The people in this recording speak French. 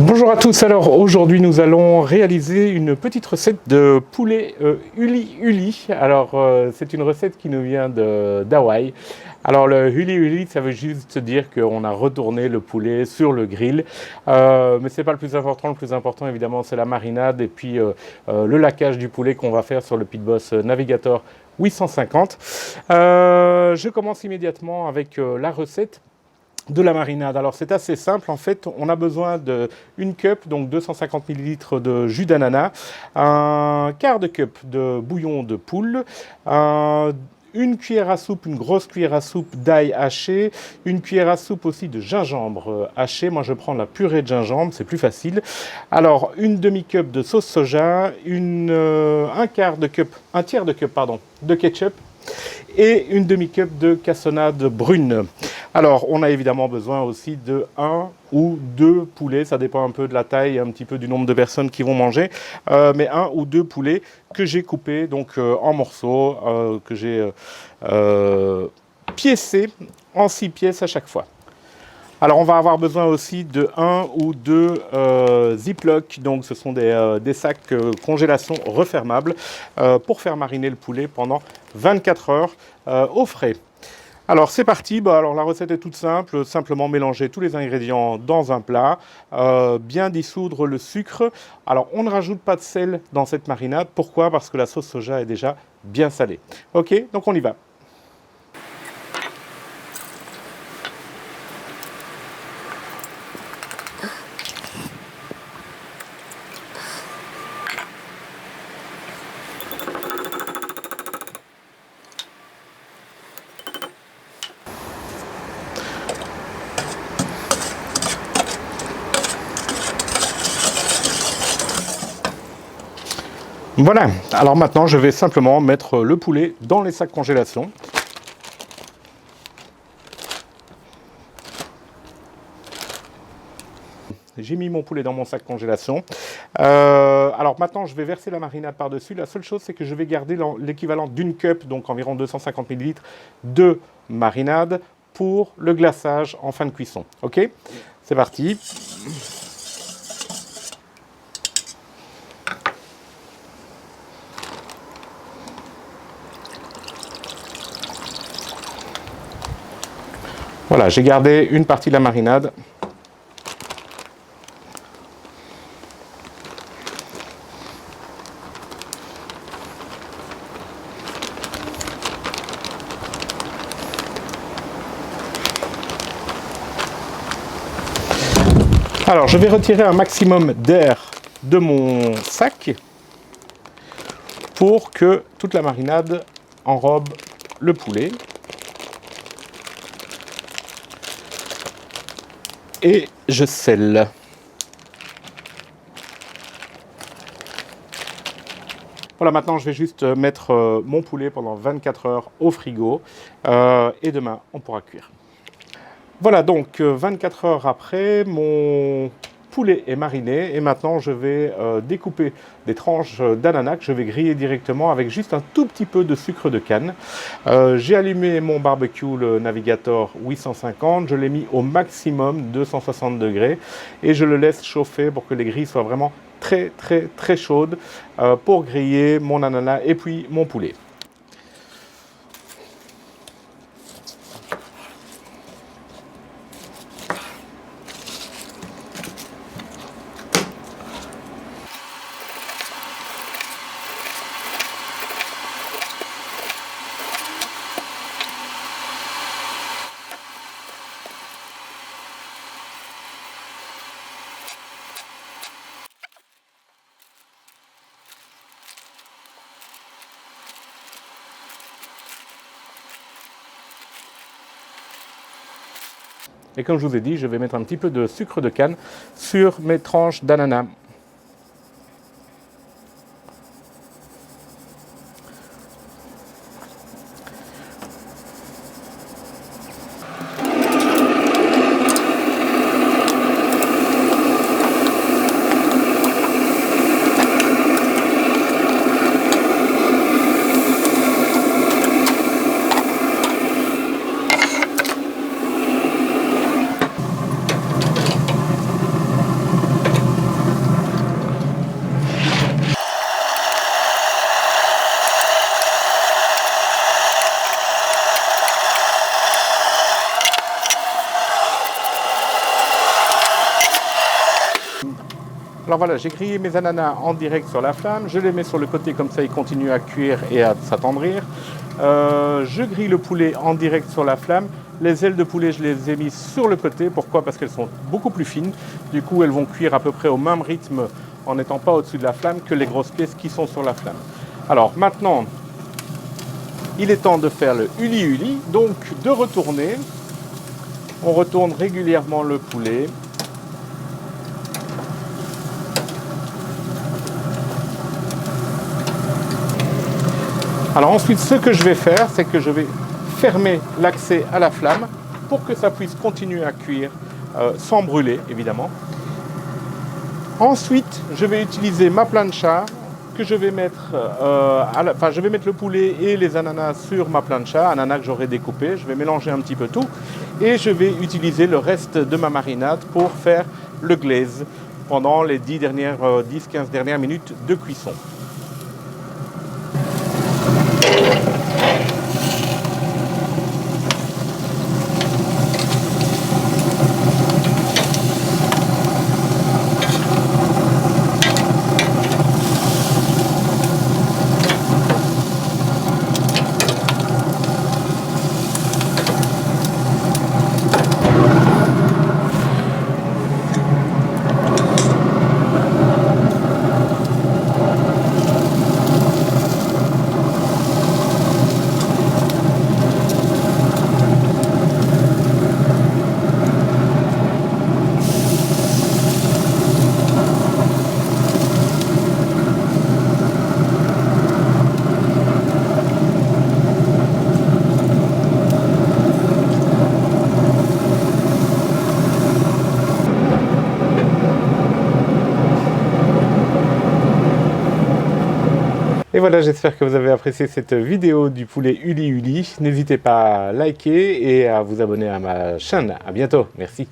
Bonjour à tous, alors aujourd'hui nous allons réaliser une petite recette de poulet Uli Uli. Alors c'est une recette qui nous vient d'Hawaï. Alors le Uli Uli, ça veut juste dire qu'on a retourné le poulet sur le grill. Mais c'est pas le plus important évidemment c'est la marinade et puis le laquage du poulet qu'on va faire sur le Pit Boss Navigator 850. Je commence immédiatement avec la recette de la marinade. Alors c'est assez simple en fait, on a besoin d'une cup, donc 250 ml de jus d'ananas, un quart de cup de bouillon de poule, une cuillère à soupe, une grosse cuillère à soupe d'ail haché, une cuillère à soupe aussi de gingembre haché. Moi je prends la purée de gingembre, c'est plus facile. Alors une demi-cup de sauce soja, un tiers de cup pardon, de ketchup et une demi-cup de cassonade brune. Alors, on a évidemment besoin aussi de 1 ou 2 poulets, ça dépend un peu de la taille, un petit peu du nombre de personnes qui vont manger, mais 1 ou 2 poulets que j'ai coupés donc, en morceaux, que j'ai piécés en 6 pièces à chaque fois. Alors, on va avoir besoin aussi de 1 ou 2 Ziploc, donc ce sont des sacs congélation refermables pour faire mariner le poulet pendant 24 heures au frais. Alors c'est parti, alors la recette est toute simple, simplement mélanger tous les ingrédients dans un plat, bien dissoudre le sucre. Alors on ne rajoute pas de sel dans cette marinade, pourquoi? Parce que la sauce soja est déjà bien salée. Ok, donc on y va. Voilà, alors maintenant je vais simplement mettre le poulet dans les sacs congélation. J'ai mis mon poulet dans mon sac congélation. Alors maintenant je vais verser la marinade par-dessus. La seule chose c'est que je vais garder l'équivalent d'une cup, donc environ 250 ml de marinade pour le glaçage en fin de cuisson. Ok, c'est parti. Voilà, j'ai gardé une partie de la marinade. Alors, je vais retirer un maximum d'air de mon sac pour que toute la marinade enrobe le poulet. Et je scelle. Voilà, maintenant je vais juste mettre mon poulet pendant 24 heures au frigo et demain on pourra cuire. Voilà, donc 24 heures après, mon poulet est mariné et maintenant je vais découper des tranches d'ananas que je vais griller directement avec juste un tout petit peu de sucre de canne. J'ai allumé mon barbecue, le Navigator 850, je l'ai mis au maximum 260 degrés et je le laisse chauffer pour que les grilles soient vraiment très chaudes pour griller mon ananas et puis mon poulet. Et comme je vous ai dit, je vais mettre un petit peu de sucre de canne sur mes tranches d'ananas. Alors voilà, j'ai grillé mes ananas en direct sur la flamme, je les mets sur le côté comme ça ils continuent à cuire et à s'attendrir. Je grille le poulet en direct sur la flamme. Les ailes de poulet, je les ai mises sur le côté. Pourquoi? Parce qu'elles sont beaucoup plus fines. Du coup, elles vont cuire à peu près au même rythme en n'étant pas au-dessus de la flamme que les grosses pièces qui sont sur la flamme. Alors maintenant, il est temps de faire le uli-uli. Donc de retourner. On retourne régulièrement le poulet. Alors ensuite, ce que je vais faire, c'est que je vais fermer l'accès à la flamme pour que ça puisse continuer à cuire sans brûler, évidemment. Ensuite, je vais utiliser ma plancha que je vais mettre, je vais mettre le poulet et les ananas sur ma plancha, ananas que j'aurai découpé. Je vais mélanger un petit peu tout et je vais utiliser le reste de ma marinade pour faire le glaze pendant les 10-15 dernières minutes de cuisson. Et voilà, j'espère que vous avez apprécié cette vidéo du poulet Uli Uli. N'hésitez pas à liker et à vous abonner à ma chaîne. À bientôt, merci.